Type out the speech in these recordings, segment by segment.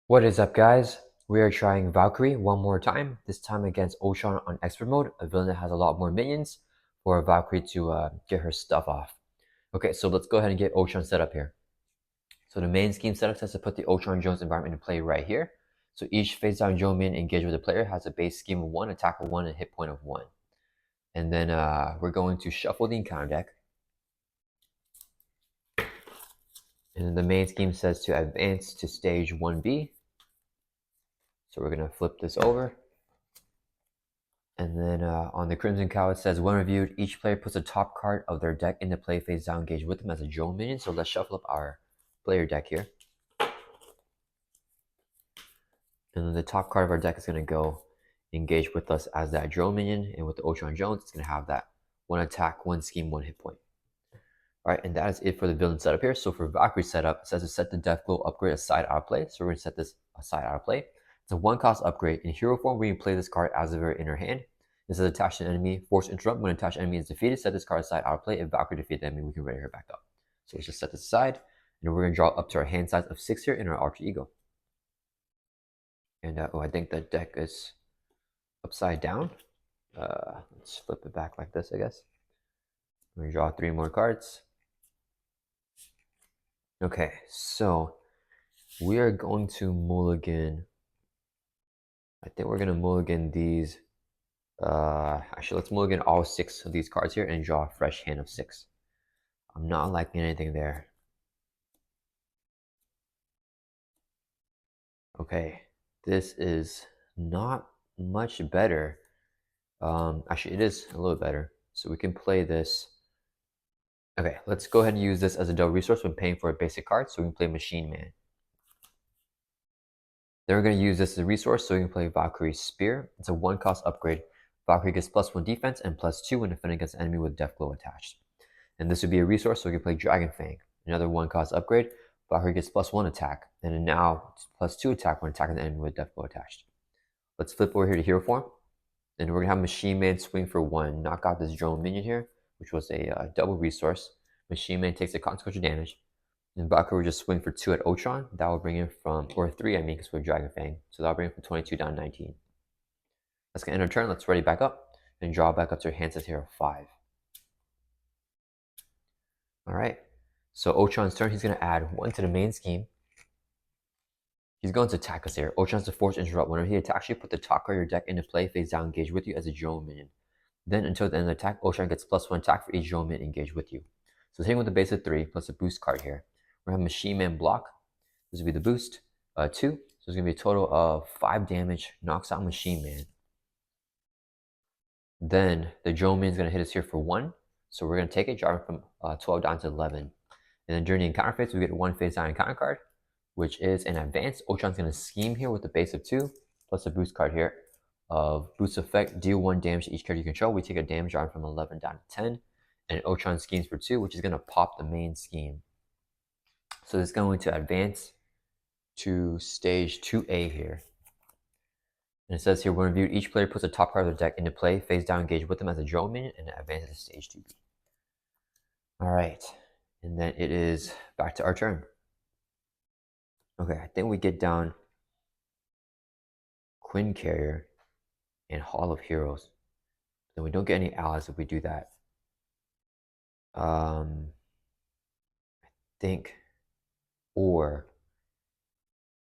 What is up, guys? We are trying Valkyrie one more time, this time against ULTRON on expert mode, a villain that has a lot more minions for Valkyrie to get her stuff off. Okay, so let's go ahead and get ULTRON set up here. So the main scheme setup says to put the ULTRON Jones environment in play right here. So each face down Joe minion engaged with the player has a base scheme of 1, attack of 1, and hit point of 1. And then we're going to shuffle the encounter deck. And then the main scheme says to advance to stage 1B. So we're going to flip this over. And then on the Crimson Cow, it says, when reviewed, each player puts the top card of their deck into play face down, engaged with them as a Joe minion. So let's shuffle up our player deck here. And then the top card of our deck is going to go engage with us as that Joe minion. And with the ULTRON Jones, it's going to have that 1 attack, 1 scheme, 1 hit point. All right, and that is it for the villain setup here. So for Valkyrie setup, it says to set the Death Glow upgrade aside out of play. So we're going to set this aside out of play. It's a 1-cost upgrade. In hero form, we can play this card as if it in our hand. This is attached to an enemy. Force interrupt. When attached enemy is defeated, set this card aside out of play. If Valkyrie defeats the enemy, we can ready her back up. So let's just set this aside. And we're going to draw up to our hand size of 6 here in our alter ego. And I think the deck is upside down. Let's flip it back like this, I guess. We're going to draw 3 more cards. Okay, so we are going to mulligan. I think we're going to mulligan these. Actually, let's mulligan all 6 of these cards here and draw a fresh hand of 6. I'm not liking anything there. Okay, this is not much better. Actually, it is a little better. So we can play this. Okay, let's go ahead and use this as a double resource when paying for a basic card. So we can play Machine Man. Then we're going to use this as a resource so we can play Valkyrie Spear. It's a 1-cost upgrade. Valkyrie gets +1 defense and +2 when defending against an enemy with Death Glow attached. And this would be a resource so we can play Dragon Fang. Another 1-cost upgrade. Valkyrie gets +1 attack, and then now it's +2 attack when attacking the enemy with Death Glow attached. Let's flip over here to hero form. And we're going to have Machine Man swing for 1. Knock out this drone minion here, which was a double resource. Machine Man takes the consequential damage. And Valkyrie will just swing for 2 at ULTRON. That will bring him from, or 3 I mean, because we're Dragon Fang. So that'll bring him from 22 down to 19. That's going to end our turn. Let's ready back up and draw back up to our hand size here of 5. All right. So ULTRON's turn, he's going to add 1 to the main scheme. He's going to attack us here. ULTRON's to force interrupt. Whenever he attacks you, put the top card of your deck into play, face down, engage with you as a drone minion. Then until the end of the attack, ULTRON gets +1 attack for each drone minion engaged with you. So hitting with the base of 3 plus a boost card here. We're going to have Machine Man block. This will be the boost, 2. So it's going to be a total of 5 damage, knocks out Machine Man. Then the drone minion is going to hit us here for 1. So we're going to take it, drop it from 12 down to 11. And then during the encounter phase, we get 1 face down encounter card, which is an advance. ULTRON's going to scheme here with the base of 2, plus a boost card here of boost effect, deal 1 damage to each character you control. We take a damage drop from 11 down to 10. And ULTRON schemes for 2, which is going to pop the main scheme. So it's going to advance to stage 2A here. And it says here, when reviewed, each player puts a top card of their deck into play, face down, engage with them as a drone minion, and advances to stage 2B. All right, and then it is back to our turn. Okay, I think we get down Quinn Carrier and Hall of Heroes. Then we don't get any allies if we do that. I think, or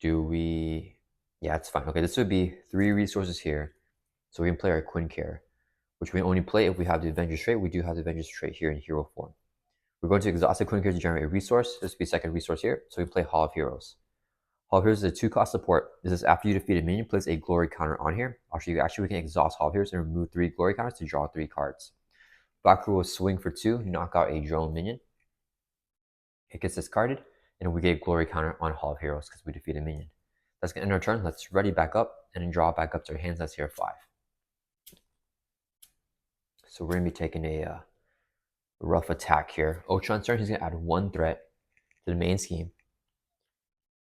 do we? Yeah, it's fine. Okay, this would be 3 resources here. So we can play our Quinn Care, which we only play if we have the Avengers trait. We do have the Avengers trait here in hero form. We're going to exhaust the Quinn Care to generate a resource. This would be second resource here. So we play Hall of Heroes. Hall of Heroes is a 2-cost support. This is after you defeat a minion, place a glory counter on here. Actually, we can exhaust Hall of Heroes and remove 3 glory counters to draw 3 cards. Valkyrie will swing for 2, knock out a drone minion. It gets discarded, and we get a glory counter on Hall of Heroes because we defeat a minion. That's going to end our turn. Let's ready back up and then draw back up to our hand size here 5. So we're going to be taking a rough attack here. ULTRON's turn, he's going to add 1 threat to the main scheme.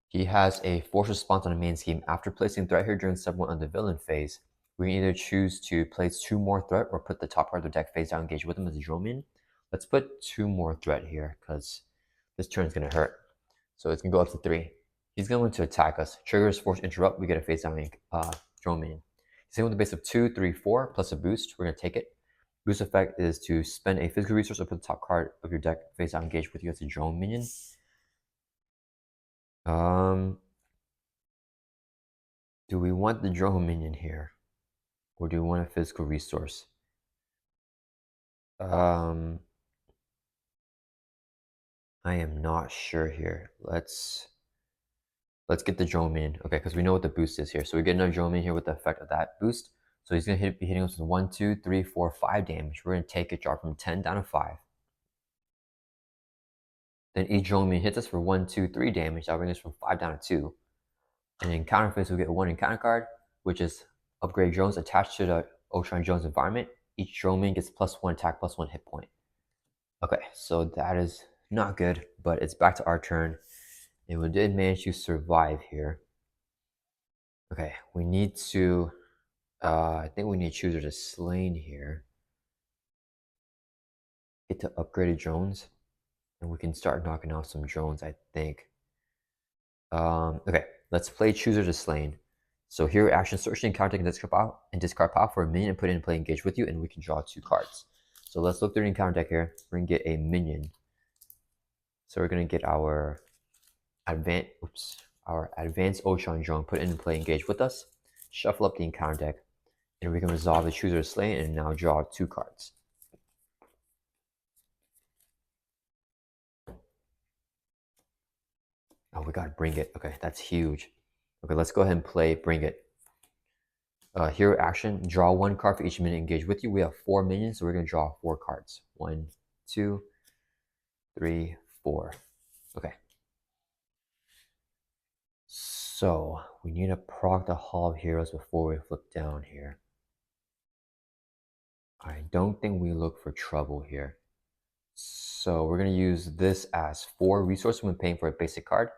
He has a force response on the main scheme. After placing threat here during step 1 on the villain phase, we can either choose to place 2 more threat or put the top part of the deck face down, engage with him as a drone minion. Let's put 2 more threat here because this turn is going to hurt. So it's going to go up to 3. He's going to attack us. Triggers force interrupt. We get a face down drone minion. He's hitting with a base of 2, 3, 4 plus a boost. We're going to take it. Boost effect is to spend a physical resource or put the top card of your deck face down engaged with you as a drone minion. Do we want the drone minion here? Or do we want a physical resource? I am not sure here. Let's get the drone minion. Okay, because we know what the boost is here. So we get another drone minion here with the effect of that boost. So he's going to be hitting us with 1, 2, 3, 4, 5 damage. We're going to take it, drop from 10 down to 5. Then each drone minion hits us for 1, 2, 3 damage. That'll bring us from 5 down to 2. And in counter phase, we'll get 1 encounter card, which is upgrade drones attached to the ULTRON drones environment. Each drone minion gets +1 attack, +1 hit point. Okay, so that is not good, but it's back to our turn. And we did manage to survive here. Okay, we need to, I think we need Chooser to Slain here. Get to upgraded drones, and we can start knocking off some drones, I think. Okay, let's play Chooser to Slain. So here, action searching, counter and discard power for a minion and put it in play engage with you, and we can draw 2 cards. So let's look through the encounter deck here. We're gonna get a minion. So we're gonna get our advanced ULTRON drone, put it in play engage with us, shuffle up the encounter deck, and we can resolve the Chooser to Slain and now draw 2 cards. Oh, we gotta bring it. Okay, that's huge. Okay, let's go ahead and play Bring It. Hero action, draw 1 card for each minion engaged with you. We have 4 minions, so we're gonna draw 4 cards. 1, 2, 3, 4. Okay. So we need to proc the Hall of Heroes before we flip down here. I don't think we look for trouble here. So we're gonna use this as 4 resources when paying for a basic card.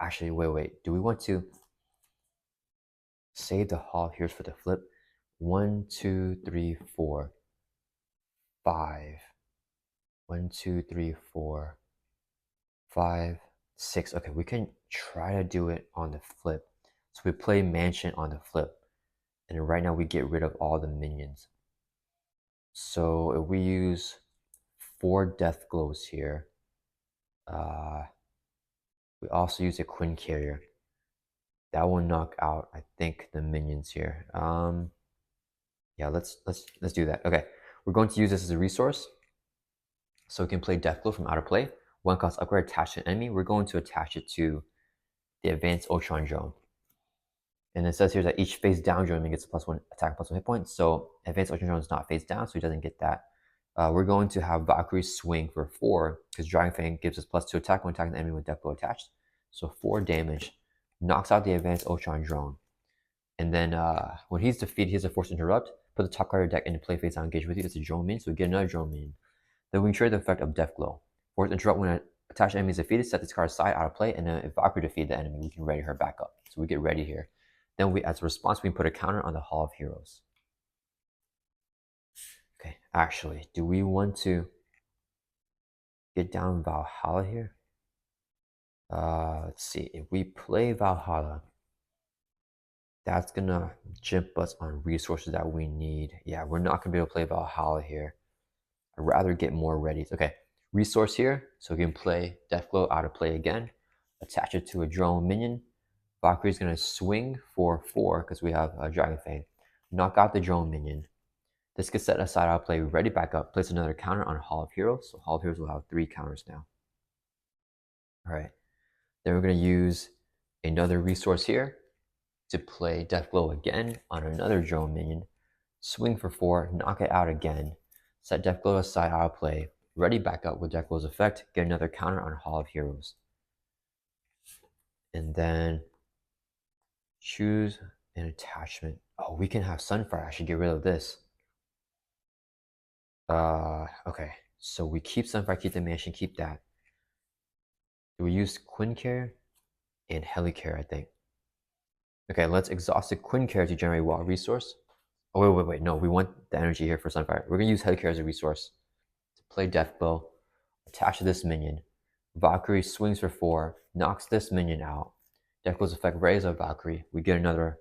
Actually, wait. Do we want to save the Hall of Heroes for the flip? 1, 2, 3, 4, 5. 1, 2, 3, 4, 5, 6. Okay, we can try to do it on the flip. So we play Mansion on the flip. And right now we get rid of all the minions. So if we use 4 Death Glows here, we also use a Quinn Carrier. That will knock out, I think, the minions here. Yeah, let's do that. Okay, we're going to use this as a resource. So we can play Death Glow from out of play. 1 cost upgrade attached to an enemy. We're going to attach it to the advanced ULTRON drone. And it says here that each face down drone gets +1 attack, +1 hit point. So advanced ULTRON drone is not face down, so he doesn't get that. We're going to have Valkyrie swing for 4 because Dragon Fang gives us +2 attack when attacking the enemy with Death Glow attached. So 4 damage, knocks out the advanced ULTRON drone. And then when he's defeated, he has a force interrupt. Put the top card of your deck into play face down engage with you. It's a drone minion, so we get another drone minion. Then we can trigger the effect of Death Glow. Force interrupt when an attached enemy is defeated, set this card aside out of play, and then if Valkyrie defeated the enemy, we can ready her back up. So we get ready here. Then as a response, we can put a counter on the Hall of Heroes. Okay, actually, do we want to get down Valhalla here? Let's see. If we play Valhalla, that's gonna jump us on resources that we need. Yeah, we're not gonna be able to play Valhalla here. I'd rather get more readies. Okay, resource here, so we can play Death Glow out of play again. Attach it to a drone minion. Valkyrie's gonna swing for 4 because we have a Dragon Fang. Knock out the drone minion. This gets set aside out of play, ready back up, place another counter on Hall of Heroes. So Hall of Heroes will have 3 counters now. Alright. Then we're gonna use another resource here to play Death Glow again on another drone minion. Swing for 4, knock it out again. Set Death Glow aside out of play, ready back up with Death Glow's effect, get another counter on Hall of Heroes. And then choose an attachment. Oh, we can have Sunfire. I should get rid of this. Okay. So we keep Sunfire, keep the Mansion, keep that. Do we use Quinn Care and Helicare, I think. Okay, let's exhaust the Quinn Care to generate wild resource. Oh, wait. No, we want the energy here for Sunfire. We're gonna use Helicare as a resource to play Death Glow, attach to this minion, Valkyrie swings for 4, knocks this minion out. Deck close effect raise of Valkyrie. We get another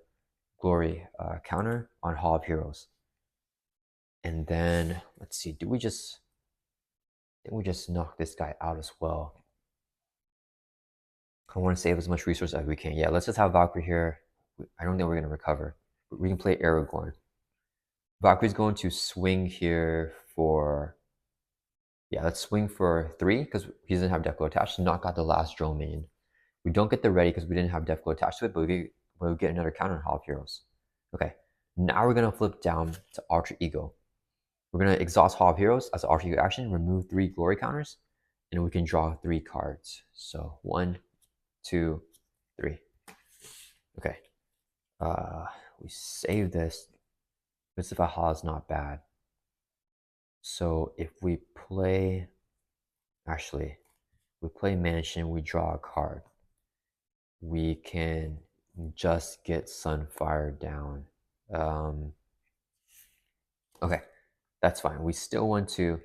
glory counter on Hall of Heroes. And then, let's see, I think we just knock this guy out as well. I want to save as much resource as we can. Yeah, let's just have Valkyrie here. I don't think we're going to recover. But we can play Aragorn. Valkyrie's going to swing here for... Yeah, let's swing for 3 because he doesn't have Deathglow attached to knock out the last drone minion. We don't get the ready because we didn't have Deathglow attached to it, but we get another counter on Hall of Heroes. Okay, now we're going to flip down to Ultra Ego. We're going to exhaust Hall of Heroes as an Ultra Ego action, remove 3 glory counters, and we can draw 3 cards. So 1, 2, 3. Okay. We save this. Mystify Hall is not bad. So if we play... Actually, we play Mansion, we draw a card. We can just get Sunfire down. Okay, that's fine. We still want to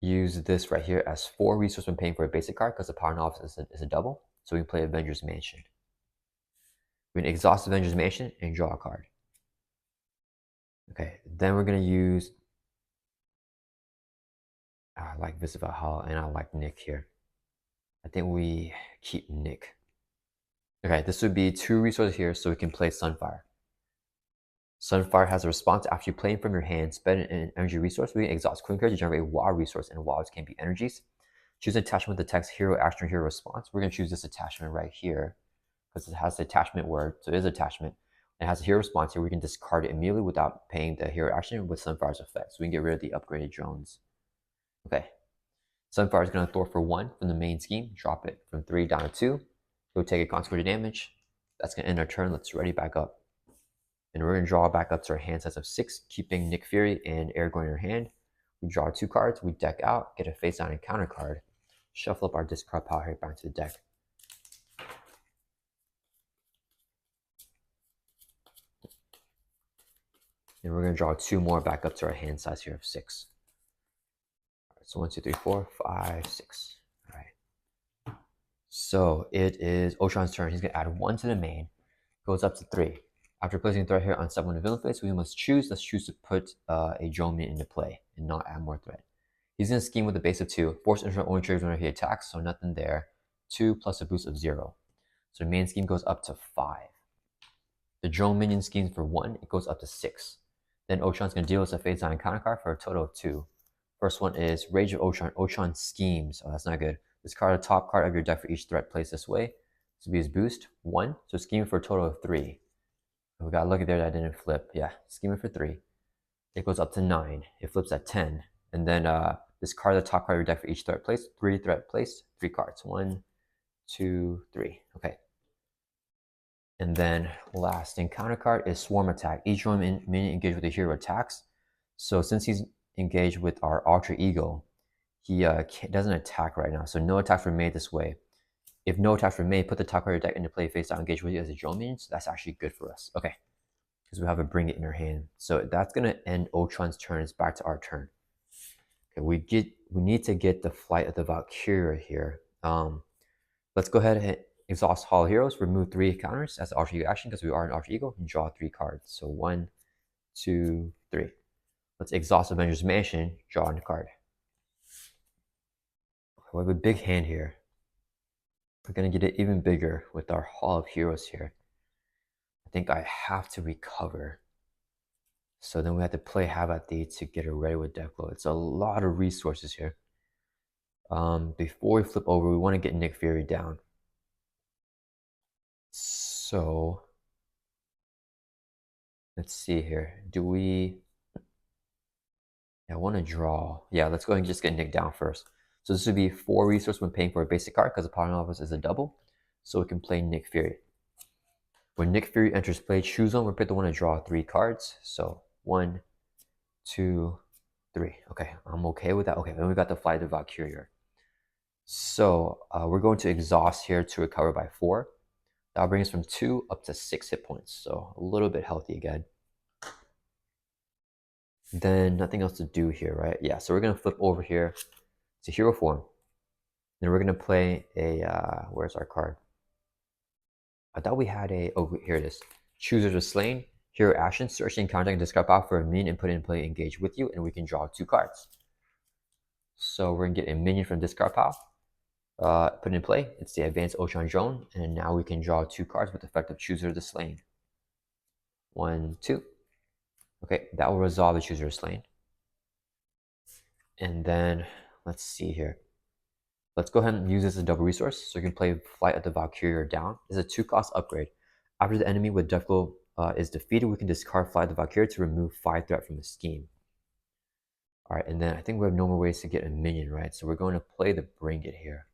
use this right here as 4 resources when paying for a basic card because the Power Novice is a double. So we can play Avengers Mansion. We can exhaust Avengers Mansion and draw a card. Okay, then we're going to use... I like Visible Hall and I like Nick here. I think we keep Nick. Okay, this would be 2 resources here so we can play Sunfire. Sunfire has a response after you play from your hand, spend an energy resource. We can exhaust Queen card to generate a wild resource, and wilds can be energies. Choose an attachment with the text hero action hero response. We're going to choose this attachment right here because it has the attachment word, so it is attachment. It has a hero response here. We can discard it immediately without paying the hero action with Sunfire's effect. So we can get rid of the upgraded drones. Okay. Sunfire is going to throw for 1 from the main scheme. Drop it from 3 down to 2. Go take a consequential damage. That's going to end our turn. Let's ready back up. And we're going to draw back up to our hand size of 6, keeping Nick Fury and Aragorn in our hand. We draw 2 cards. We deck out, get a face down and counter card. Shuffle up our discard pile here back to the deck. And we're going to draw 2 more back up to our hand size here of 6. So 1, 2, 3, 4, 5, 6. All right. So it is ULTRON's turn. He's going to add 1 to the main. Goes up to 3. After placing a threat here on someone in villain face, we must choose. Let's choose to put a drone minion into play and not add more threat. He's going to scheme with a base of 2. Force interact only triggers whenever he attacks, so nothing there. 2 plus a boost of 0. So the main scheme goes up to 5. The drone minion schemes for 1. It goes up to 6. Then ULTRON's going to deal us a face down counter card for a total of 2. First one is Rage of ULTRON. ULTRON schemes. Oh, that's not good. Discard a top card of your deck for each threat placed this way. This will be his boost, 1. So scheming for a total of 3. We got lucky there that didn't flip. Yeah, scheming for 3. It goes up to 9. It flips at 10. And then discard the top card of your deck for each threat placed. 3 threat placed, 3 cards. 1, 2, 3. Okay. And then last encounter card is Swarm Attack. Each one minion engaged with a hero attacks. So since he's engaged with our Ultra Ego, he doesn't attack right now. So no attacks were made this way. If no attacks were made, put the top card of your deck into play face down, engage with you as a drone minion. So that's actually good for us. Okay. Because we have a Bring It in our hand. So that's going to end ULTRON's turn. It's back to our turn. Okay, we need to get the Flight of the Valkyrie here. Let's go ahead and exhaust Hall of Heroes, remove 3 counters as an Ultra Ego action because we are an Ultra Ego, and draw 3 cards. So 1, 2, 3. Let's exhaust Avengers Mansion, draw a card. We have a big hand here. We're going to get it even bigger with our Hall of Heroes here. I think I have to recover. So then we have to play Havoc to get it ready with Deathglow. It's a lot of resources here. Before we flip over, we want to get Nick Fury down. So let's see here. I want to draw. Yeah, let's go ahead and just get Nick down first. So this would be 4 resources when paying for a basic card because the Power Novice is a double. So we can play Nick Fury. When Nick Fury enters play, choose one. We're pick the one to draw 3 cards. So 1, 2, 3. Okay, I'm okay with that. Okay, then we got the Flight of the Valkyrie. So we're going to exhaust here to recover by 4. That'll bring us from 2 up to 6 hit points. So a little bit healthy again. Then nothing else to do here, right? Yeah, so we're going to flip over here to hero form. Then we're gonna play a, where's our card? I thought we had a, oh, here it is. Choosers are slain. Hero action, searching, counting, discard pile for a minion and put it in play, engage with you, and we can draw 2 cards. So we're gonna get a minion from discard pile, put it in play. It's the advanced ULTRON drone, and now we can draw 2 cards with the effect of Chooser the Slain. 1, 2. Okay, that will resolve the Chooser Slain. And then let's see here. Let's go ahead and use this as a double resource. So you can play Flight of the Valkyrie or down. It's a 2-cost upgrade. After the enemy with Deathglow is defeated, we can discard Flight of the Valkyrie to remove 5 threat from the scheme. All right, and then I think we have no more ways to get a minion, right? So we're going to play the Bring It here.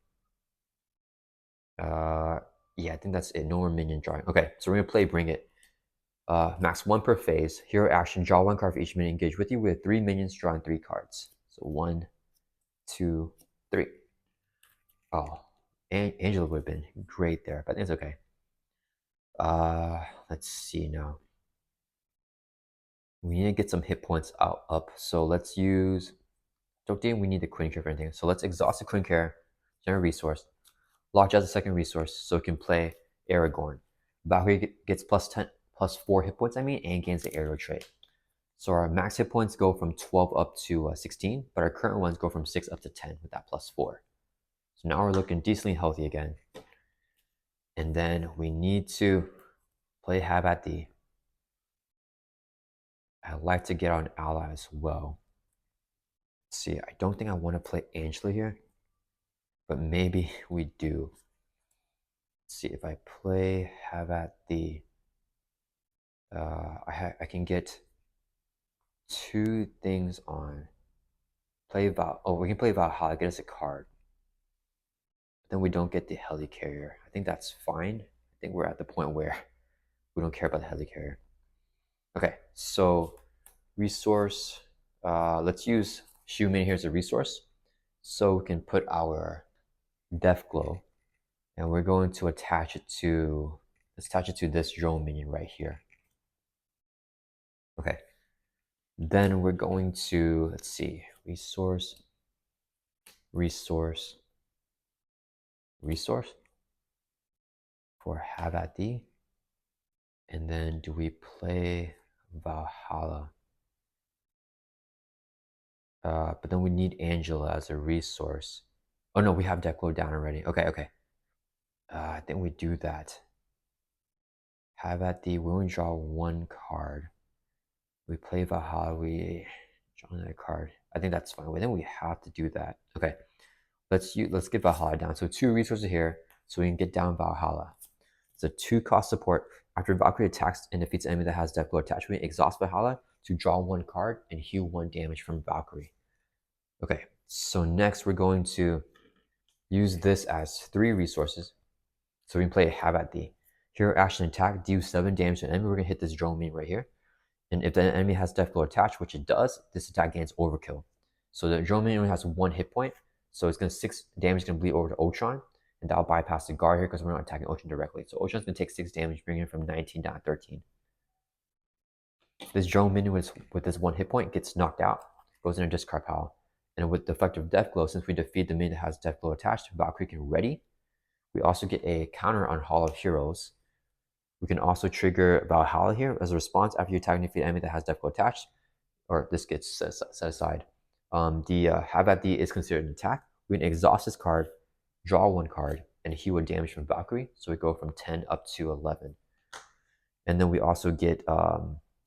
Yeah, I think that's it. No more minion drawing. Okay, so we're gonna play Bring It. Max 1 per phase. Hero action, draw 1 card for each minion engaged with you. We have 3 minions drawing 3 cards. So 1, 2, 3. Oh, Angela would have been great there, but it's okay. Let's see now. We need to get some hit points up. So let's use. Don't think we need the Queen Care for anything. So let's exhaust the Queen Care, generate resource. Lock as a second resource, so it can play Aragorn. Valkyrie gets +4 hit points, and gains the aerial trait. So our max hit points go from 12 up to 16, but our current ones go from 6 up to 10 with that +4. So now we're looking decently healthy again. And then we need to play Have at Thee. I'd like to get on ally as well. Let's see, I don't think I want to play Angela here, but maybe we do. Let's see, if I play Have at Thee, I can get 2 things on. We can play Valhalla, get us a card. But then we don't get the helicarrier. I think that's fine. I think we're at the point where we don't care about the helicarrier. Okay, so resource. Let's use Shumin here as a resource. So we can put our Deathglow, and we're going to attach it to this drone minion right here. Okay. Then we're going to, let's see, resource for Have at Thee. And then do we play Valhalla? But then we need Angela as a resource. Oh no, we have Deathglow down already. Okay. I think we do that. Have at Thee, we only draw 1 card. We play Valhalla, we draw another card. I think that's fine. Then we have to do that. Okay, let's get Valhalla down. So 2 resources here, so we can get down Valhalla. It's a 2-cost support. After Valkyrie attacks and defeats an enemy that has Deathglow attachment, exhaust Valhalla to draw 1 card and heal 1 damage from Valkyrie. Okay, so next we're going to use this as 3 resources. So we can play Have at Thee. Hero action attack, deal 7 damage to an enemy. We're gonna hit this drone minion right here. And if the enemy has Deathglow attached, which it does, this attack gains overkill. So the drone minion only has 1 hit point, so it's gonna 6 damage is gonna bleed over to ULTRON, and that'll bypass the guard here because we're not attacking ULTRON directly. So ULTRON's gonna take 6 damage, bringing it from 19 down to 13. This drone minion with this 1 hit point gets knocked out, goes in a discard pile. And with the effect of Deathglow, since we defeat the minion that has Deathglow attached, Valkyrie can ready. We also get a counter on Hall of Heroes. We can also trigger Valhalla here as a response after you attack and defeat an enemy that has Deathglow attached, or this gets set aside. The Have at Thee is considered an attack. We can exhaust this card, draw 1 card, and heal 1 damage from Valkyrie. So we go from 10 up to 11. And then we also get,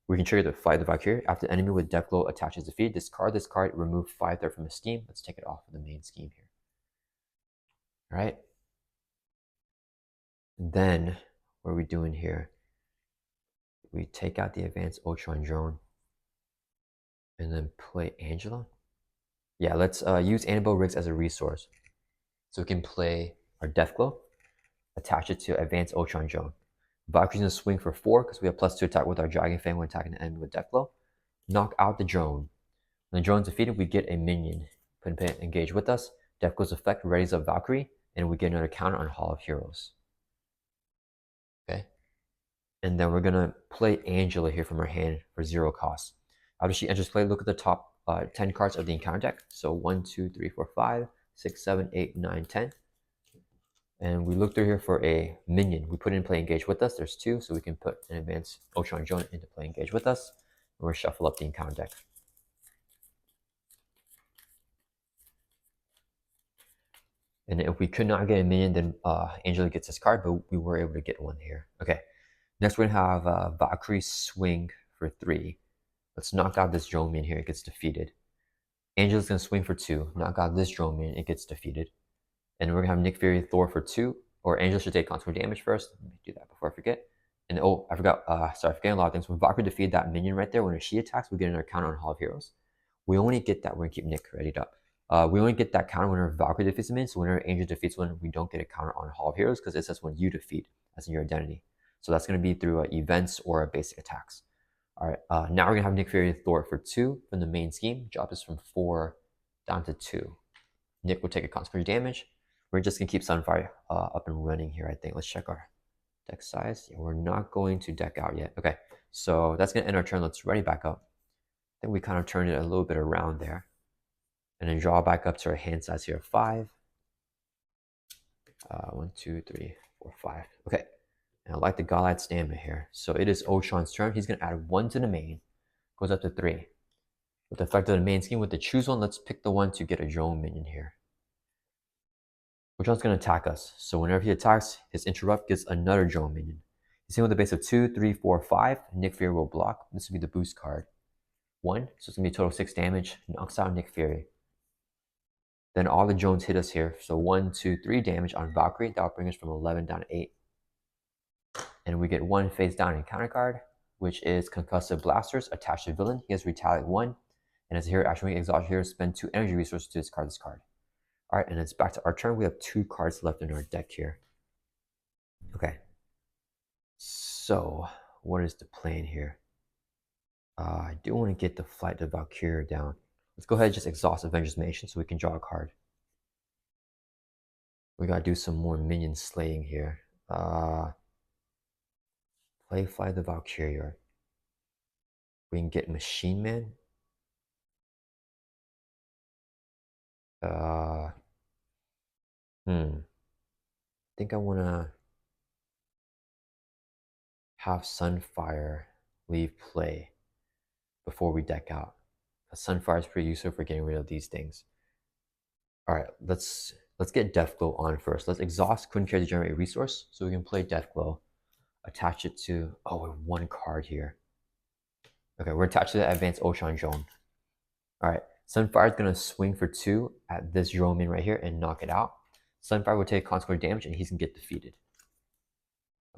we can trigger the Flight of the Valkyrie. After the enemy with Deathglow attaches defeated, discard this card, remove 5 threat from the scheme. Let's take it off of the main scheme here. All right. And then, what are we doing here? We take out the advanced ULTRON drone and then play Angela. Yeah, let's use Annabelle Riggs as a resource. So we can play our Deathglow, attach it to advanced ULTRON drone. Valkyrie's gonna swing for 4 because we have +2 attack with our Dragon Fang when attacking the enemy with Deathglow. Knock out the drone. When the drone's defeated, we get a minion. Put and engage with us. Deathglow's effect readies up Valkyrie, and we get another counter on Hall of Heroes. Okay. And then we're gonna play Angela here from her hand for 0 cost. After she enters play, look at the top 10 cards of the encounter deck. So 1, 2, 3, 4, 5, 6, 7, 8, 9, 10. And we look through here for a minion. We put in play engage with us. There's 2, so we can put an advanced ULTRON drone into play engage with us. And we'll shuffle up the encounter deck. And if we could not get a minion, then Angela gets this card, but we were able to get one here. Okay, next we're gonna have Valkyrie swing for 3. Let's knock out this drone minion here, it gets defeated. Angela's gonna swing for 2, knock out this drone minion, it gets defeated. And we're gonna have Nick Fury Thor for 2, or Angela should take consequent damage first. Let me do that before I forget. And oh, I forgot, sorry, forgetting a lot of things. When Valkyrie defeated that minion right there, when she attacks, we get another counter on Hall of Heroes. We only get that, we're gonna keep Nick readied up. We only get that counter whenever Valkyrie defeats a minion, so whenever Angel defeats one, we don't get a counter on Hall of Heroes because it says when you defeat, as in your identity. So that's gonna be through events or basic attacks. All right, now we're gonna have Nick Fury Thor for 2 from the main scheme. Drop this from 4 down to 2. Nick will take a consequence damage. We're just gonna keep Sunfire up and running here, I think. Let's check our deck size. Yeah, we're not going to deck out yet. Okay, so that's gonna end our turn. Let's ready back up. I think we kind of turned it a little bit around there. And then draw back up to our hand size here of 5. 1, 2, 3, 4, 5. Okay, and I like the Godlike Stamina here. So it is ULTRON's turn. He's gonna add 1 to the main. Goes up to 3. With the effect of the main scheme, with the choose one, let's pick the one to get a drone minion here. ULTRON's gonna attack us. So whenever he attacks, his interrupt gets another drone minion. He's hitting with a base of 2, 3, 4, 5. Nick Fury will block. This will be the boost card. 1, so it's gonna be total 6 damage. Knocks out Nick Fury. Then all the drones hit us here. So 1, 2, 3 damage on Valkyrie. That'll bring us from 11 down to 8. And we get 1 face down encounter card, which is Concussive Blasters attached to villain. He has Retaliate 1. And as a hero action, we exhaust here, spend 2 energy resources to discard this card. All right, and it's back to our turn. We have 2 cards left in our deck here. Okay. So what is the plan here? I do want to get the Flight of Valkyrie down. Let's go ahead and just exhaust Avengers Mansion so we can draw a card. We gotta do some more minion slaying here. Play Flight of the Valkyrie. We can get Machine Man. I think I wanna have Sunfire leave play before we deck out. Sunfire is pretty useful for getting rid of these things. All right, let's get Deathglow on first. Let's exhaust Couldn't Care to generate a resource, so we can play Deathglow. Attach it to, oh, we're 1 card here. Okay, we're attached to the advanced ULTRON drone. All right, Sunfire is gonna swing for 2 at this drone minion right here and knock it out. Sunfire will take consequent damage and he's gonna get defeated.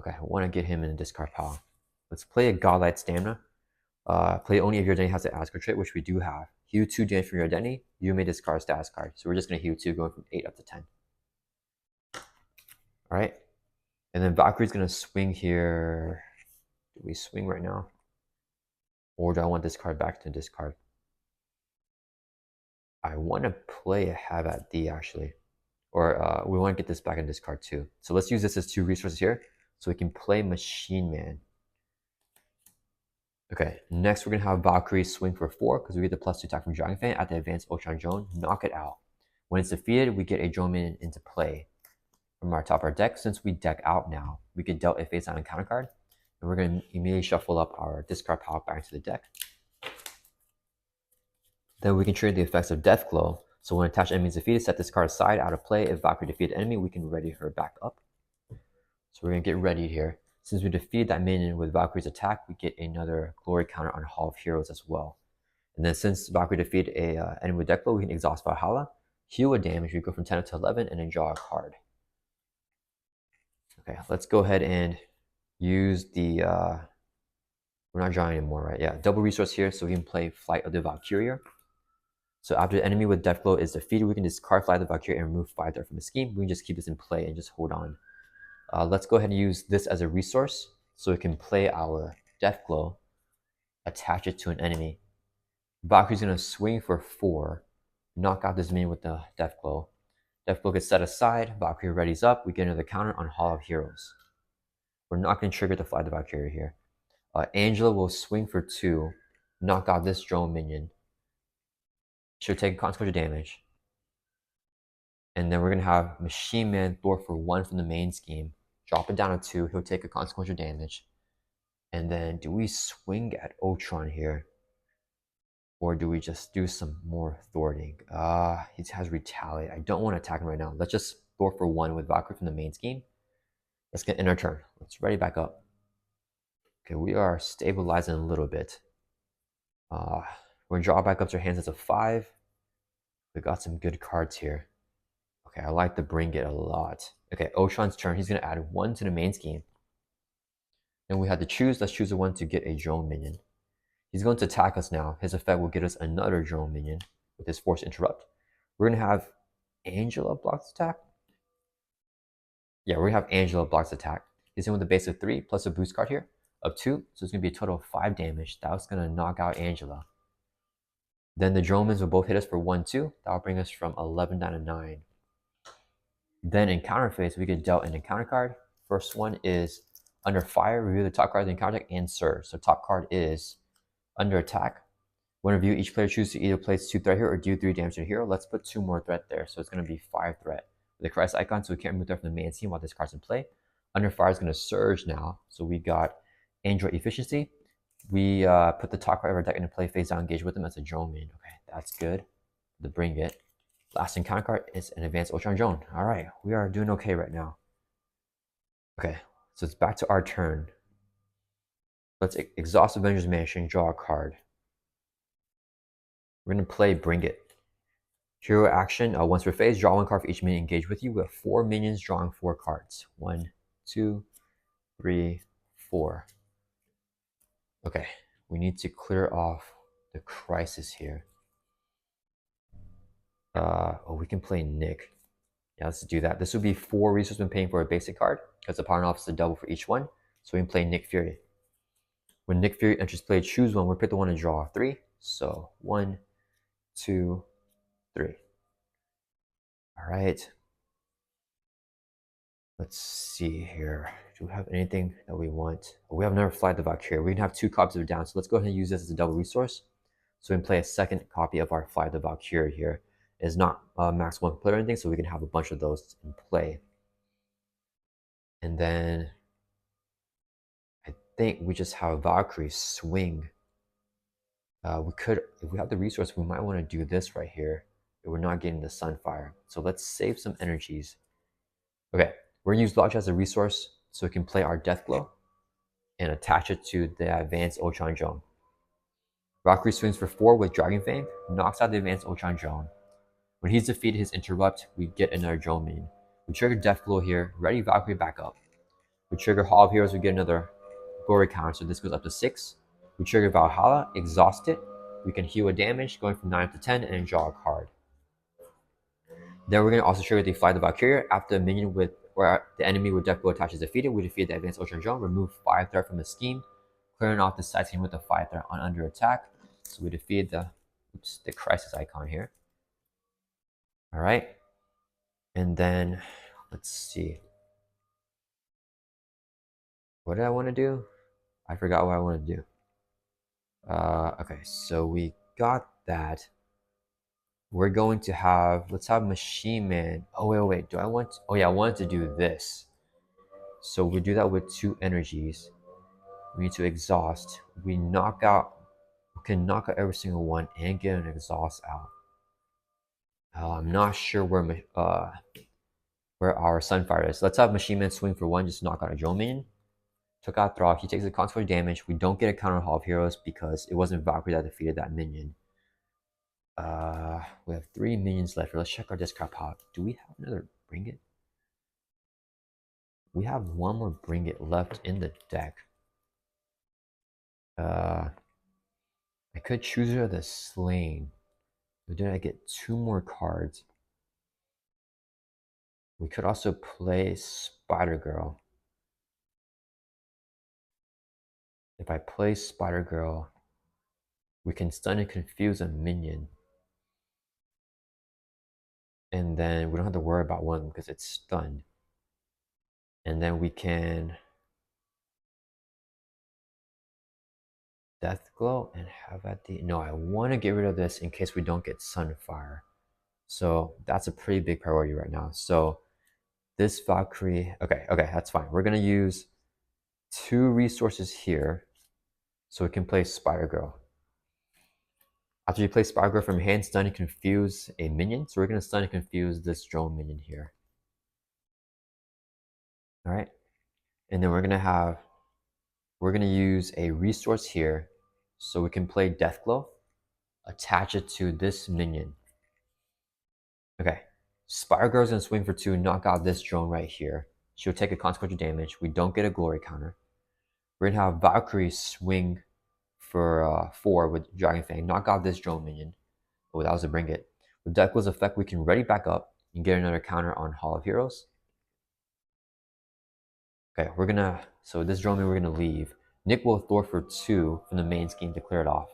Okay, I wanna get him in a discard pile. Let's play a Godlike Stamina. Play only if your identity has the Asgard trait, which we do have. Heal 2 damage from your identity. You may discard a status card. So we're just going to heal 2, going from 8 up to 10. All right. And then Valkyrie's going to swing here. Do we swing right now? Or do I want this card back to discard? I want to play a Have at D, actually. Or we want to get this back in discard too. So let's use this as 2 resources here. So we can play Machine Man. Okay, next we're going to have Valkyrie swing for 4 because we get the +2 attack from Dragon Fan at the advanced ULTRON drone. Knock it out. When it's defeated, we get a drone minion into play from our top of our deck. Since we deck out now, we get dealt a face down encounter card. And we're going to immediately shuffle up our discard pile back into the deck. Then we can trigger the effects of Deathglow. So when attached enemy is defeated, set this card aside out of play. If Valkyrie defeated enemy, we can ready her back up. So we're going to get ready here. Since we defeated that minion with Valkyrie's attack, we get another glory counter on Hall of Heroes as well. And then since Valkyrie defeated a enemy with Deathglow, we can exhaust Valhalla, heal a damage, we go from 10 up to 11, and then draw a card. Okay, let's go ahead and use the, we're not drawing anymore, right? Yeah, double resource here, so we can play Flight of the Valkyrie. So after the enemy with Deathglow is defeated, we can discard Flight of the Valkyrie and remove 5 there from the scheme. We can just keep this in play and just hold on. Let's go ahead and use this as a resource so we can play our Deathglow, attach it to an enemy. Valkyrie's going to swing for 4, knock out this minion with the Deathglow. Deathglow gets set aside, Valkyrie readies up, we get another counter on Hall of Heroes. We're not going to trigger the Fly the Valkyrie here. Angela will swing for 2, knock out this drone minion. She'll take consequential damage. And then we're going to have Machine Man Thor for 1 from the main scheme. Drop it down to 2. He'll take a consequential damage. And then do we swing at ULTRON here? Or do we just do some more thwarting? He has Retaliate. I don't want to attack him right now. Let's just Thor for 1 with Valkyrie from the main scheme. Let's get in our turn. Let's ready back up. Okay, we are stabilizing a little bit. We're going to draw back up to our hands as a 5. We got some good cards here. Okay, I like the Bring It a lot. Okay, ULTRON's turn. He's going to add 1 to the main scheme. Then we had to choose. Let's choose a 1 to get a drone minion. He's going to attack us now. His effect will get us another drone minion with his Force Interrupt. We're going to have Angela blocks attack. Yeah, we're going to have Angela blocks attack. He's in with a base of 3 plus a boost card here of 2. So it's going to be a total of 5 damage. That was going to knock out Angela. Then the drone minions will both hit us for 1, 2. That will bring us from 11 down to 9. Then in counter phase, we get dealt an encounter card. First one is Under Fire. Review the top card of the encounter deck and Surge. So top card is Under Attack. When review, each player chooses to either place 2 threat here or do 3 damage to the hero. Let's put 2 more threat there. So it's going to be 5 threat. With the crisis icon, so we can't remove threat from the main scene while this card's in play. Under Fire is going to Surge now. So we got Android Efficiency. We put the top card of our deck into play, face down, engage with them as a drone main. Okay, that's good. The Bring It. Last encounter card is an advanced ULTRON drone. All right, we are doing okay right now. Okay, so it's back to our turn. Let's exhaust Avengers Mansion, draw a card. We're going to play Bring It. Hero action, once per phase, draw 1 card for each minion engaged with you. We have 4 minions drawing 4 cards. 1, 2, 3, 4. Okay, we need to clear off the crisis here. We can play Nick. Yeah, let's do that. This would be 4 resources when paying for a basic card, because the power off is a double for each one. So we can play Nick Fury. When Nick Fury enters play, choose 1. We'll pick the one to draw 3. So 1, 2, 3. All right. Let's see here. Do we have anything that we want? We have another Fly the Valkyrie. We can have 2 copies of it down. So let's go ahead and use this as a double resource. So we can play a second copy of our Fly the Valkyrie here. It's not max 1 player or anything, so we can have a bunch of those in play. And then I think we just have Valkyrie swing. We could, if we have the resource, we might want to do this right here. If we're not getting the Sunfire. So let's save some energies. Okay, we're going to use Lodge as a resource so we can play our Deathglow and attach it to the advanced ULTRON drone. Valkyrie swings for 4 with Dragon Fang, knocks out the advanced ULTRON drone. When he's defeated his interrupt, we get another drone minion. We trigger Deathglow here, ready Valkyrie back up. We trigger Hall of Heroes, we get another glory counter, so this goes up to 6. We trigger Valhalla, exhaust it. We can heal a damage, going from 9 to 10, and draw a card. Then we're going to also trigger the Fly the Valkyrie. After a minion with, or the enemy with Deathglow attached is defeated, we defeat the advanced ULTRON drone, remove 5 threat from the scheme, clearing off the side scheme with a 5 threat on under attack. So we defeat the crisis icon here. All right. And then, let's see. What did I want to do? I forgot what I want to do. Okay, so we got that. We're going to have, let's have Machine Man. Oh, wait. Do I want, oh yeah, I wanted to do this. So we do that with 2 energies. We need to exhaust. We can knock out every single one and get an exhaust out. I'm not sure where our Sunfire is. Let's have Machine Man swing for 1, just knock out a drone minion. Took out Throg. He takes the consequential damage. We don't get a counter Hall of Heroes because it wasn't Valkyrie that defeated that minion. We have 3 minions left. Let's check our discard pile. Do we have another Bring It? We have 1 more Bring It left in the deck. I could choose her the Slain. But then I get 2 more cards. We could also play Spider Girl. If I play Spider Girl, we can stun and confuse a minion. And then we don't have to worry about one because it's stunned. And then we can Deathglow and have at the, no, I want to get rid of this in case we don't get Sunfire. So that's a pretty big priority right now. So this Valkyrie, okay, that's fine. We're gonna use 2 resources here so we can play Spider Girl. After you play Spider Girl from your hand, stun and confuse a minion. So we're gonna stun and confuse this drone minion here. All right, and then we're gonna use a resource here so we can play Deathglow, attach it to this minion. Okay, Spider Girl's gonna swing for 2, knock out this drone right here. She'll take a consequential damage. We don't get a glory counter. We're gonna have Valkyrie swing for 4 with Dragon Fang, knock out this drone minion. Oh, that was a bring it. With Deathglow's effect, we can ready back up and get another counter on Hall of Heroes. Okay, so this drone minion we're gonna leave. Nick will throw for 2 from the main scheme to clear it off.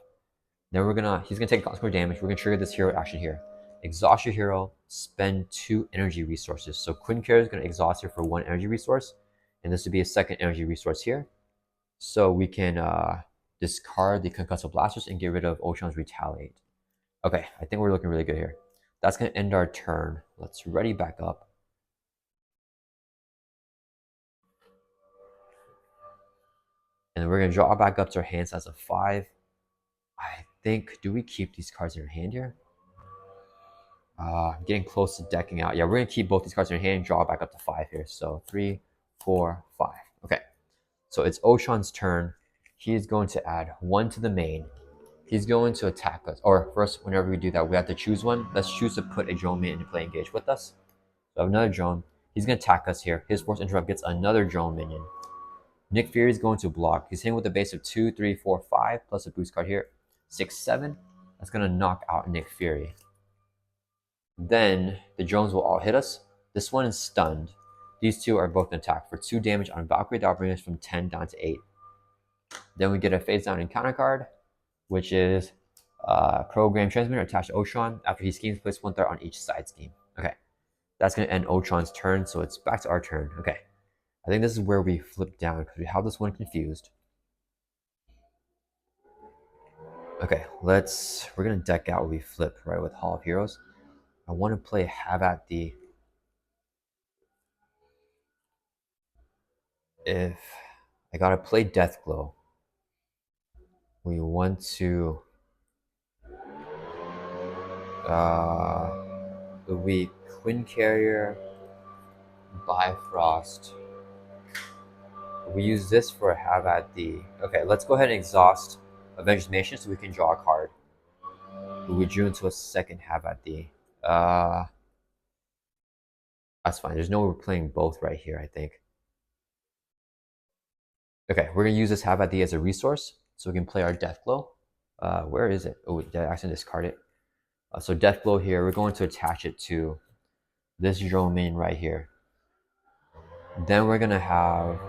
Then he's gonna take consequential damage. We're gonna trigger this hero action here. Exhaust your hero, spend 2 energy resources. So Quinn Care is gonna exhaust here for 1 energy resource, and this would be a second energy resource here. So we can discard the Concussive Blasters and get rid of Ultron's Retaliate. Okay, I think we're looking really good here. That's gonna end our turn. Let's ready back up. And we're gonna draw back up to our hands as a 5. I think, do we keep these cards in our hand here? I'm getting close to decking out. Yeah, we're gonna keep both these cards in our hand and draw back up to 5 here. So 3, 4, 5. Okay, so it's Ultron's turn. He is going to add 1 to the main. He's going to attack us. Or first, whenever we do that, we have to choose one. Let's choose to put a drone minion into play engage with us. So I have another drone. He's going to attack us here. His force interrupt gets another drone minion. Nick Fury is going to block. He's hitting with a base of 2, 3, 4, 5, plus a boost card here. 6, 7. That's going to knock out Nick Fury. Then the drones will all hit us. This one is stunned. These 2 are both going to attack for 2 damage on Valkyrie. That'll bring us from 10 down to 8. Then we get a phase down encounter card, which is program transmitter attached to Ultron. After he schemes, place 1 threat on each side scheme. Okay, that's going to end Ultron's turn, so it's back to our turn. Okay, I think this is where we flip down because we have this one confused. Okay, we're going to deck out what we flip, right, with Hall of Heroes. I want to play Have at the... If I got to play Deathglow, we want to... we Quinn Carrier, Bifrost. We use this for Have at the... Okay, let's go ahead and exhaust Avengers Mansion so we can draw a card. We drew into a second Have at the... that's fine. There's no way we're playing both right here, I think. Okay, we're going to use this Have at the as a resource so we can play our Deathglow. Where is it? Oh, did I accidentally discard it? So Deathglow here, we're going to attach it to this drone main right here. Then we're going to have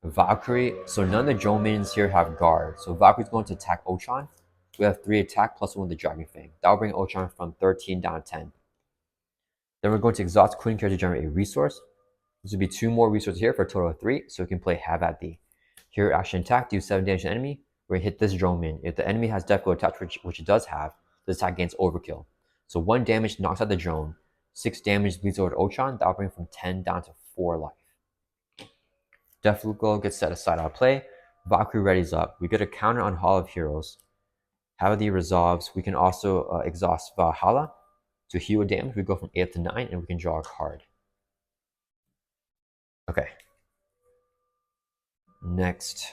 Valkyrie. So none of the drone mains here have guard. So Valkyrie's going to attack Ultron. We have 3 attack plus 1 with the Dragon Fang. That'll bring Ultron from 13 down to 10. Then we're going to exhaust Quinn Care to generate a resource. This would be 2 more resources here for a total of 3. So we can play Have at the. Here, action attack, do 7 damage to the enemy. We're going to hit this drone main. If the enemy has Deathglow attached, which it does have, this attack gains overkill. So 1 damage knocks out the drone. 6 damage bleeds over to Ultron. That'll bring from 10 down to 4 life. Deathglow gets set aside out of play. Valkyrie readies up. We get a counter on Hall of Heroes. Have the resolves. We can also exhaust Valhalla to heal damage. We go from 8 to 9 and we can draw a card. Okay. Next.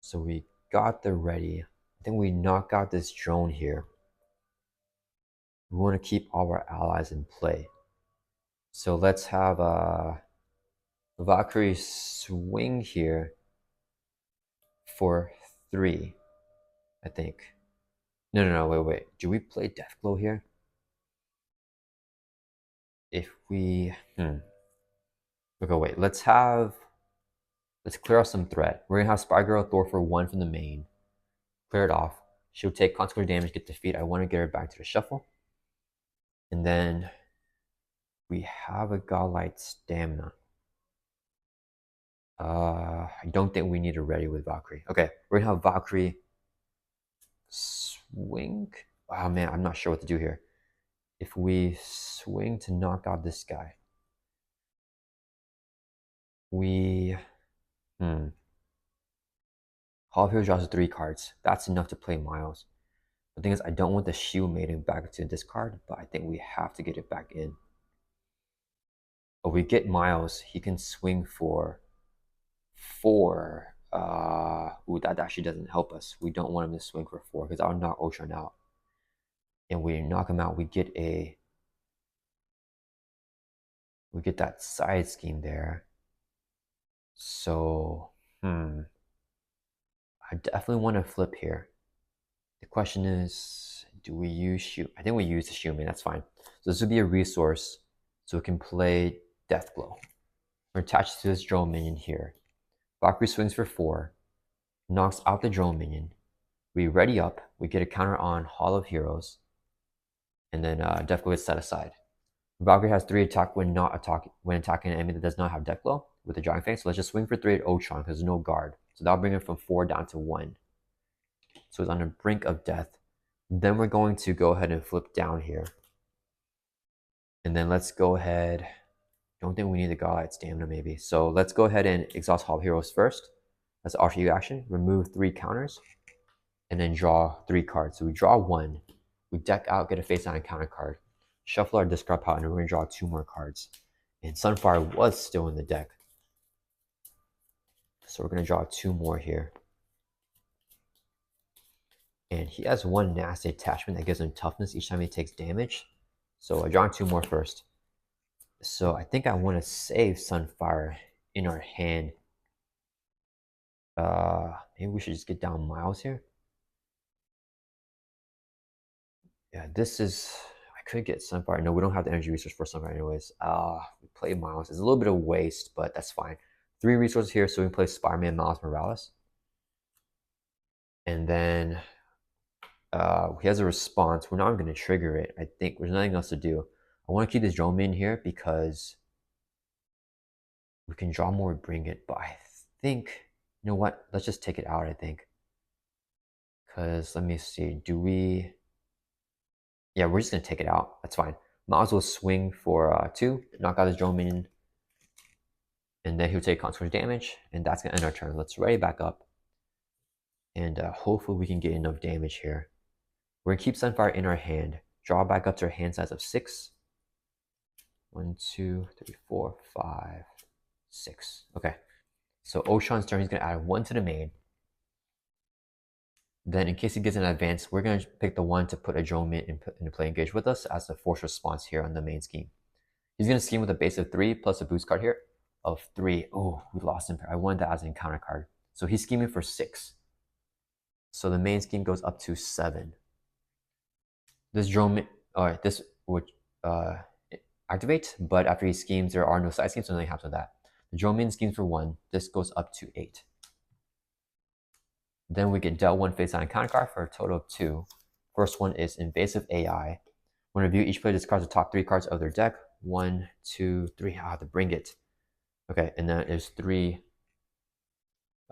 So we got the ready. I think we knock out this drone here. We want to keep all our allies in play. So let's have Valkyrie swing here for 3, I think. No, wait. Do we play Deathglow here? If we... Okay, wait. Let's clear off some threat. We're going to have Spy Girl Thor for 1 from the main. Clear it off. She'll take consequential damage, get defeat. I want to get her back to the shuffle. And then we have a Godlike Stamina. I don't think we need a ready with Valkyrie. Okay, we're going to have Valkyrie swing. Oh man, I'm not sure what to do here. If we swing to knock out this guy, we Hall of Heroes draws 3 cards. That's enough to play Miles. The thing is, I don't want the Shield Maiden back to this card, but I think we have to get it back in. But we get Miles, he can swing for 4. Ooh, that actually doesn't help us. We don't want him to swing for 4 because I'll knock Ultron out. And we knock him out, we get that side scheme there. So, I definitely want to flip here. The question is, do we use Shield? I think we use the Shield Maiden, that's fine. So this would be a resource, so we can play Deathblow. We're attached to this drone minion here. Valkyrie swings for 4, knocks out the drone minion. We ready up, we get a counter on Hall of Heroes, and then Deathblow gets set aside. Valkyrie has 3 attack when attacking an enemy that does not have Deathblow with the Giant Fang. So let's just swing for 3 at ULTRON because there's no guard. So that'll bring it from 4 down to 1. So it's on the brink of death. Then we're going to go ahead and flip down here. And then let's go ahead. Don't think we need the Godlike Stamina maybe. So let's go ahead and exhaust Hall of Heroes first. That's RTU action. Remove 3 counters. And then draw 3 cards. So we draw 1. We deck out, get a face down and counter card. Shuffle our discard pile, and we're going to draw 2 more cards. And Sunfire was still in the deck. So we're going to draw 2 more here. And he has 1 nasty attachment that gives him toughness each time he takes damage. So I draw 2 more first. So I think I want to save Sunfire in our hand. Maybe we should just get down Miles here. Yeah, this is... I could get Sunfire. No, we don't have the energy resource for Sunfire anyways. We play Miles. It's a little bit of waste, but that's fine. 3 resources here, so we can play Spider-Man, Miles Morales. And then he has a response. We're not going to trigger it. I think there's nothing else to do. I want to keep this drone in here because we can draw more, bring it. But I think, you know what? Let's just take it out, I think. Because, let me see. Do we... Yeah, we're just going to take it out. That's fine. Might as well swing for 2. Knock out this drone minion. And then he'll take consequence damage. And that's going to end our turn. Let's ready back up. And hopefully we can get enough damage here. We're going to keep Sunfire in our hand. Draw back up to our hand size of 6. 1, 2, 3, 4, 5, 6. Okay. So Ultron's turn, he's going to add 1 to the main. Then in case he gets an advance, we're going to pick the 1 to put a drone minion into play engage with us as a force response here on the main scheme. He's going to scheme with a base of 3 plus a boost card here of 3. Oh, we lost him. I wanted that as an encounter card. So he's scheming for 6. So the main scheme goes up to 7. This drone, this would activate, but after he schemes, there are no side schemes, so nothing happens with that. The drone minion schemes for 1. This goes up to 8. Then we get dealt 1 face down counter card for a total of 2. First one is Invasive AI. When review, each player discards the top 3 cards of their deck. 1, 2, 3. I have to bring it. Okay, and then there's 3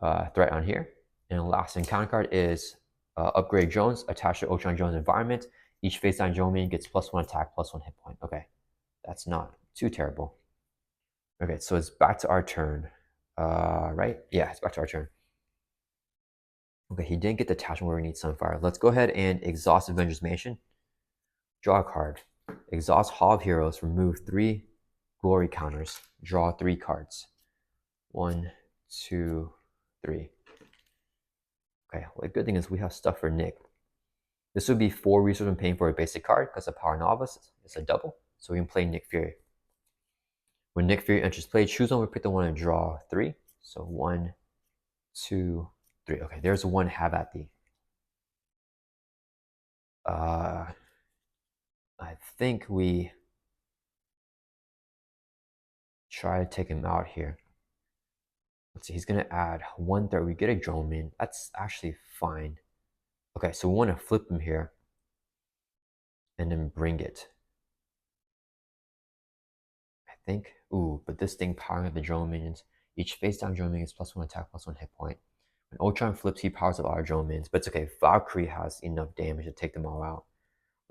threat on here. And the last encounter card is Upgrade Drones attached to Ultron Drone's environment. Each face down drone minion gets +1 attack, +1 hit point. Okay, that's not too terrible. Okay, so it's back to our turn. Right? Yeah, it's back to our turn. Okay, he didn't get the attachment where we need Sunfire. Let's go ahead and exhaust Avengers Mansion. Draw a card. Exhaust Hall of Heroes. Remove 3 glory counters. Draw 3 cards. 1, 2, 3. Okay, well, the good thing is we have stuff for Nick. This would be 4 resources when paying for a basic card because a Power Novice is a double. So we can play Nick Fury. When Nick Fury enters play, choose one. We pick the one and draw 3. So 1, 2, 3. Okay, there's 1 have at thee. I think we try to take him out here. Let's see, he's going to add 1 third. We get a drone min. That's actually fine. Okay, so we want to flip him here and then bring it. I think. Ooh, but this thing powering up the drone minions. Each face down drone minion is +1 attack, +1 hit point. When Ultron flips, he powers up our drone minions. But it's okay. Valkyrie has enough damage to take them all out.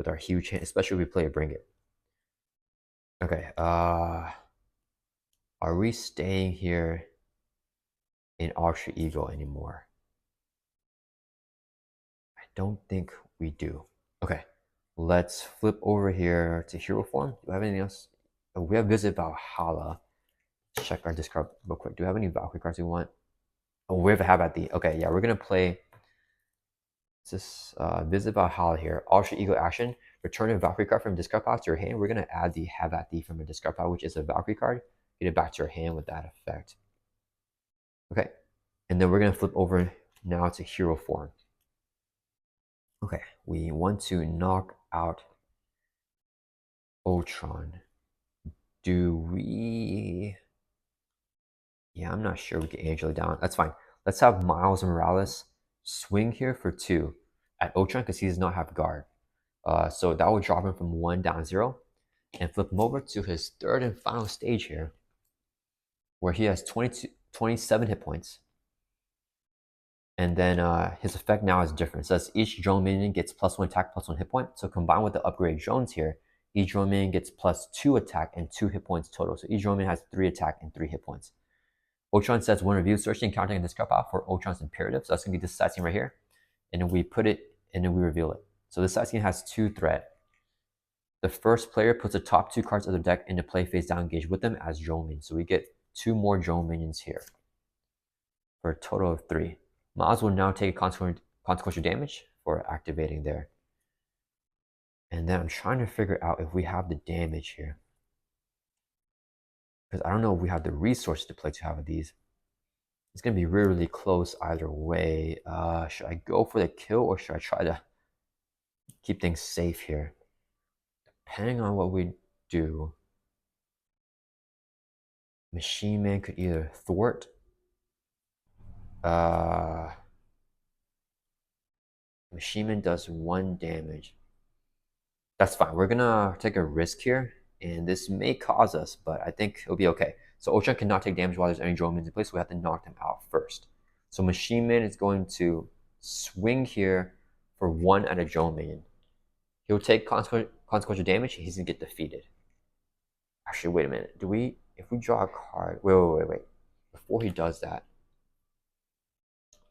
with our huge hand, especially if we play a Bring It. Okay, are we staying here in Ultra Ego anymore? I don't think we do. Okay, let's flip over here to Hero Form. Do I have anything else? Oh, we have Visit Valhalla. Let's check our discard real quick. Do we have any Valkyrie cards we want? Oh, we have a Have at the. Okay, yeah, we're gonna play this Visit Valhalla here. Ultra Ego action. Return a Valkyrie card from discard pile to your hand. We're gonna add the Have at the from a discard pile, which is a Valkyrie card. Get it back to your hand with that effect. Okay, and then we're gonna flip over now to Hero Form. Okay, we want to knock out ULTRON. Do we? Yeah, I'm not sure we can Angela down. That's fine. Let's have Miles Morales swing here for 2 at ULTRON because he does not have guard. So that will drop him from 1 down 0 and flip him over to his third and final stage here where he has 27 hit points. And then his effect now is different. So that's each drone minion gets +1 attack, +1 hit point. So combined with the upgraded drones here, each drone minion gets +2 attack and 2 hit points total. So each drone minion has 3 attack and 3 hit points. ULTRON sets 1 review, searching, countering, and discard pile for ULTRON's imperative. So that's going to be this side scene right here. And then we put it, and then we reveal it. So this side scene has 2 threat. The first player puts the top 2 cards of their deck into play face down, engage with them as drone minions. So we get 2 more drone minions here for a total of 3. Miles will now take consequential damage for activating there. And then I'm trying to figure out if we have the damage here. Because I don't know if we have the resources to play 2 of these. It's going to be really, really close either way. Should I go for the kill or should I try to keep things safe here? Depending on what we do, Machine Man could either thwart. Machine Man does 1 damage. That's fine. We're gonna take a risk here, and this may cause us, but I think it'll be okay. So ULTRON cannot take damage while there's any drone minions in place, so we have to knock them out first. So Machine Man is going to swing here for 1 at a drone minion. He'll take consequential damage, he's gonna get defeated. Actually, wait a minute. If we draw a card, wait. Before he does that,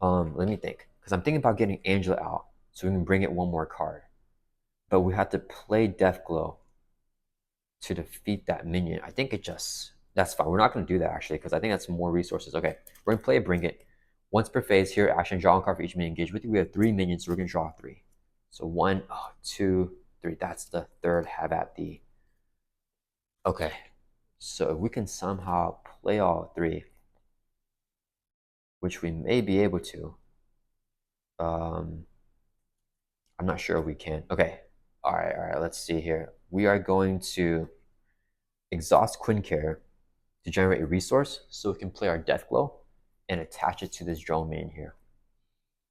let me think. Because I'm thinking about getting Angela out, so we can bring it 1 more card. But we have to play Deathglow to defeat that minion. I think that's fine. We're not going to do that actually, because I think that's more resources. Okay, we're going to play a Bring It. Once per phase here, action, draw a card for each minion engaged with you. We have 3 minions, so we're going to draw 3. So 1, 2, 3. That's the third Have at the. Okay, so if we can somehow play all 3, which we may be able to. I'm not sure if we can. Okay, all right, let's see here. We are going to exhaust Quincare to generate a resource so we can play our Deathglow and attach it to this drone minion here.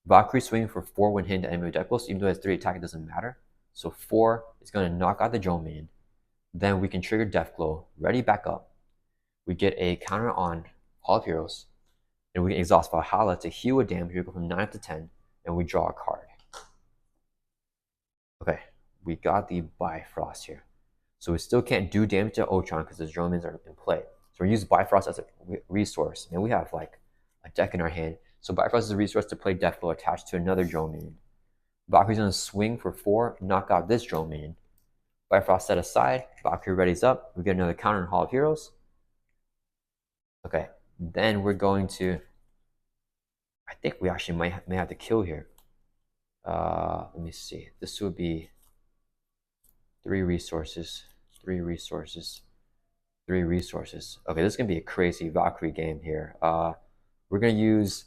Valkyrie swinging for 4 when hitting the enemy with Deathglow, so even though it has 3 attack, it doesn't matter. So 4 is going to knock out the drone minion. Then we can trigger Deathglow, ready back up. We get a counter on Hall of Heroes, and we can exhaust Valhalla to heal a damage. We go from 9 up to 10, and we draw a card. Okay, we got the Bifrost here. So we still can't do damage to ULTRON because the drone minions are in play. So we use Bifrost as a resource. And we have like a deck in our hand. So Bifrost is a resource to play Deathglow attached to another drone minion. Valkyrie's gonna swing for 4, knock out this drone minion. Bifrost set aside, Valkyrie readies up, we get another counter in Hall of Heroes. Okay, then we're going to, I think we actually may have to kill here. Let me see, this would be 3 resources, 3 resources, 3 resources. Okay, this is gonna be a crazy Valkyrie game here. We're gonna use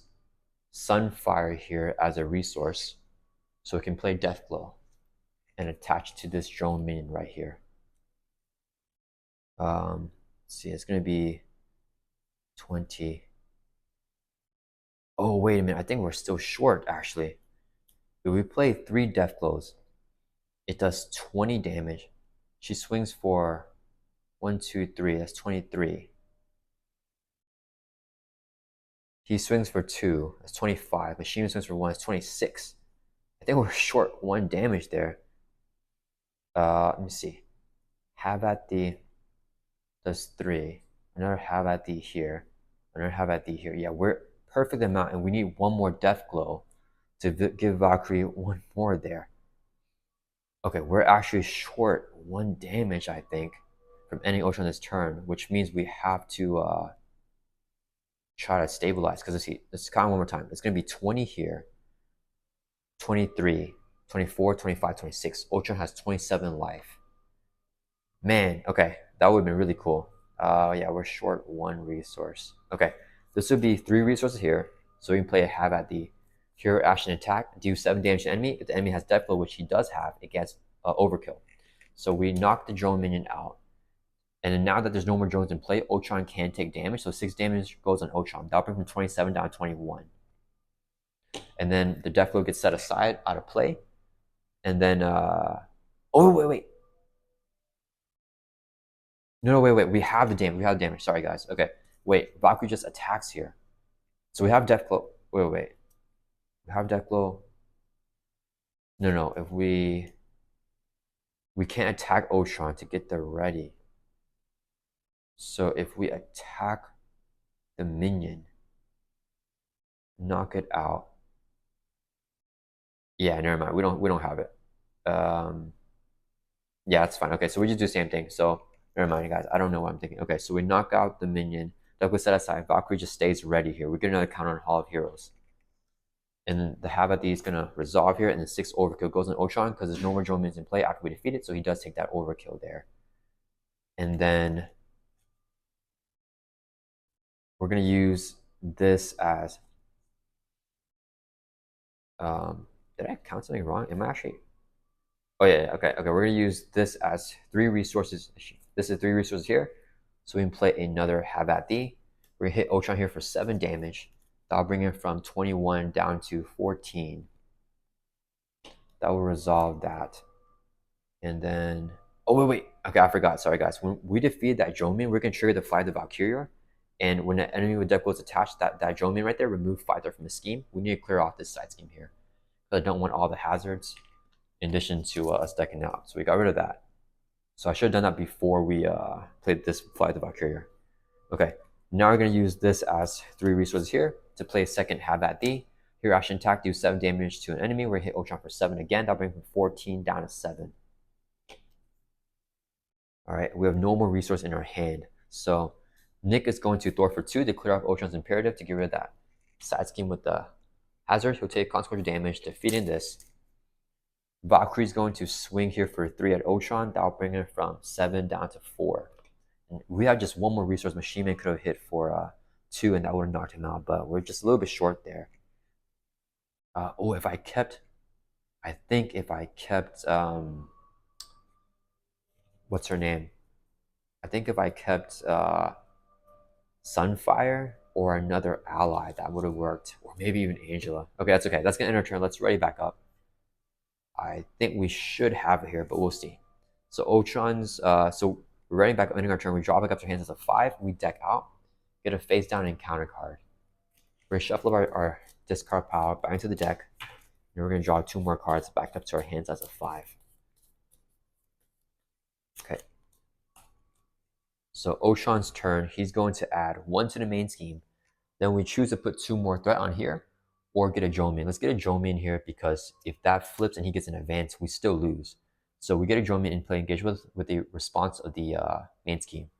Sunfire here as a resource so we can play Deathglow and attach to this drone minion right here. Let's see, it's gonna be 20. Oh, wait a minute, I think we're still short actually. If we play 3 Deathglows, it does 20 damage. She swings for 1, 2, 3, that's 23. He swings for 2, that's 25. Machine swings for 1, that's 26. I think we're short 1 damage there. Let me see. Have at the does 3. Another have at the here. Another have at the here. Yeah, we're perfect amount, and we need one more death glow to give Valkyrie one more there. Okay, we're actually short 1 damage, I think, from ending Ultron this turn, which means we have to try to stabilize. Because let's count one more time. It's going to be 20 here, 23, 24, 25, 26. Ultron has 27 life. Man, okay, that would have been really cool. Yeah, we're short 1 resource. Okay, this would be 3 resources here. So we can play a have at the hero action attack, do 7 damage to the enemy. If the enemy has death blow, which he does have, it gets overkill. So we knock the drone minion out. And then now that there's no more drones in play, Ultron can take damage. So 6 damage goes on Ultron. That'll bring from 27 down to 21. And then the death blow gets set aside out of play. And then oh wait. No, wait. We have the damage. We have the damage. Sorry, guys. Okay. Wait. Valkyrie just attacks here. So we have death glow. Wait. We have death glow. No. If we can't attack Ultron to get the ready. So if we attack the minion, knock it out. Yeah, never mind. We don't have it. Yeah, it's fine. Okay, so we just do the same thing. So never mind, guys. I don't know what I'm thinking. Okay, so we knock out the minion. That was set aside. Valkyrie just stays ready here. We get another counter on Hall of Heroes. And then the have at the is gonna resolve here, and then 6 overkill goes on Ultron because there's no more drone minions in play after we defeat it, so he does take that overkill there. And then we're gonna use this as did I count something wrong? Am I actually? Oh yeah, okay. We're gonna use this as 3 resources. This is 3 resources here, so we can play another have at the. We're gonna hit Ultron here for 7 damage. That'll bring it from 21 down to 14. That will resolve that. And then, oh wait. Okay, I forgot. Sorry guys. When we defeat that drone minion, we're gonna trigger the fly the Valkyrie. And when the enemy with death glow is attached, that drone minion right there, remove 5 from the scheme. We need to clear off this side scheme here. But I don't want all the hazards in addition to us decking out. So we got rid of that. So I should have done that before we played this fly the Valkyrie. Okay, now we're going to use this as 3 resources here to play second have at the. Here action attack, do 7 damage to an enemy. We're going to hit Ultron for 7 again. That'll bring from 14 down to 7. All right, we have no more resource in our hand. So Nick is going to Thor for 2 to clear off Ultron's imperative to get rid of that side scheme with the hazard. He'll take consequential damage, defeating this. Valkyrie's going to swing here for 3 at Ultron. That'll bring it from 7 down to 4. And we have just 1 more resource. Machine Man could have hit for 2, and that would have knocked him out. But we're just a little bit short there. I think if I kept, what's her name? I think if I kept Sunfire or another ally, that would have worked. Or maybe even Angela. Okay, that's okay. That's going to end our turn. Let's ready back up. I think we should have it here, but we'll see. So Ultron's, so we're ready back up, ending our turn. We draw back up to our hands as a 5. We deck out, get a face down and counter card. We're going to shuffle our discard pile back into the deck. And we're going to draw 2 more cards back up to our hands as a 5. Okay. So Ultron's turn, he's going to add 1 to the main scheme. Then we choose to put 2 more threat on here or get a drone minion. Let's get a drone minion here because if that flips and he gets an advance, we still lose. So we get a drone minion in play, engage with the response of the main scheme.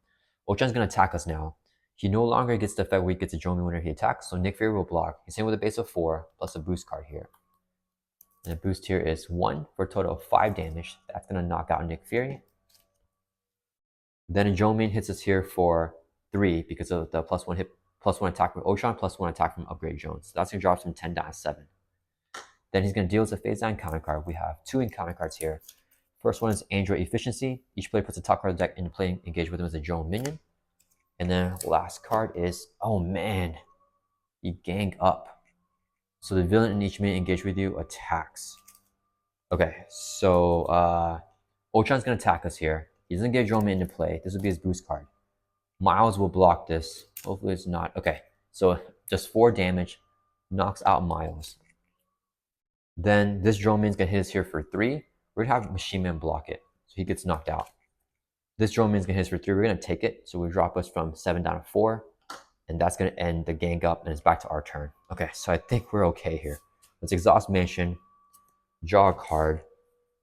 Ultron's going to attack us now. He no longer gets the effect where he gets a drone minion whenever he attacks, so Nick Fury will block. He's in with a base of 4 plus a boost card here. And the boost here is 1 for a total of 5 damage. That's going to knock out Nick Fury. Then a drone minion hits us here for 3 because of the +1 hit, +1 attack from Ultron, +1 attack from Upgrade Drones. So that's going to drop from 10 down to 7. Then he's going to deal us a phase down counter card. We have 2 encounter cards here. First one is Android Efficiency. Each player puts a top card of the deck into play, engage with him as a drone minion. And then last card is, oh man, you gang up. So the villain in each minion engaged with you attacks. Okay, so Ultron's going to attack us here. He doesn't get a drone minion into play. This would be his boost card. Miles will block this. Hopefully it's not. Okay, so just 4 damage, knocks out Miles. Then this drone minion's going to hit us here for 3. We're going to have Machine Man block it. So he gets knocked out. This drone minion is going to hit us for 3. We're going to take it. So we drop us from 7 down to 4. And that's going to end the gang up, and it's back to our turn. Okay, so I think we're okay here. Let's exhaust mansion, draw a card.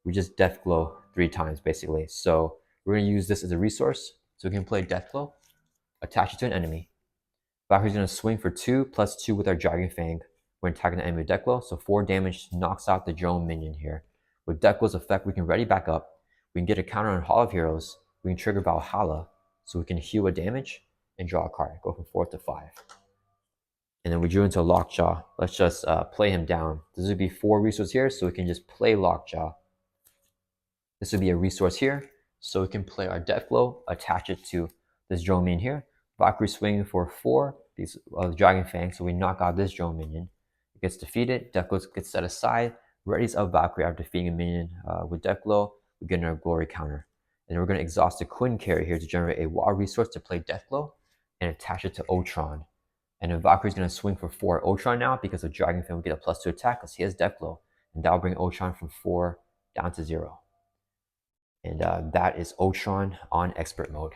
We just death glow 3 times, basically. So we're going to use this as a resource. So we can play death glow, attach it to an enemy. Valkyrie's going to swing for 2 plus 2 with our Dragon Fang. We're attacking the enemy with death glow, so 4 damage knocks out the drone minion here. With death glow's effect, we can ready back up. We can get a counter on Hall of Heroes. We can trigger Valhalla, so we can heal a damage and draw a card. Go from 4 to 5. And then we drew into Lockjaw. Let's just play him down. This would be 4 resources here, so we can just play Lockjaw. This would be a resource here, so we can play our Deathglow, attach it to this drone minion here. Valkyrie swinging for 4, these Dragon Fang, so we knock out this drone minion. It gets defeated, Deathglow gets set aside, readies up Valkyrie after defeating a minion with Deathglow. We get our glory counter. And then we're going to exhaust the Quinn carry here to generate a wild resource to play Deathglow and attach it to ULTRON. And then Valkyrie's going to swing for 4 ULTRON now because the Dragon Fang will get a +2 attack because he has Deathglow. And that will bring ULTRON from 4 down to 0. And that is ULTRON on expert mode.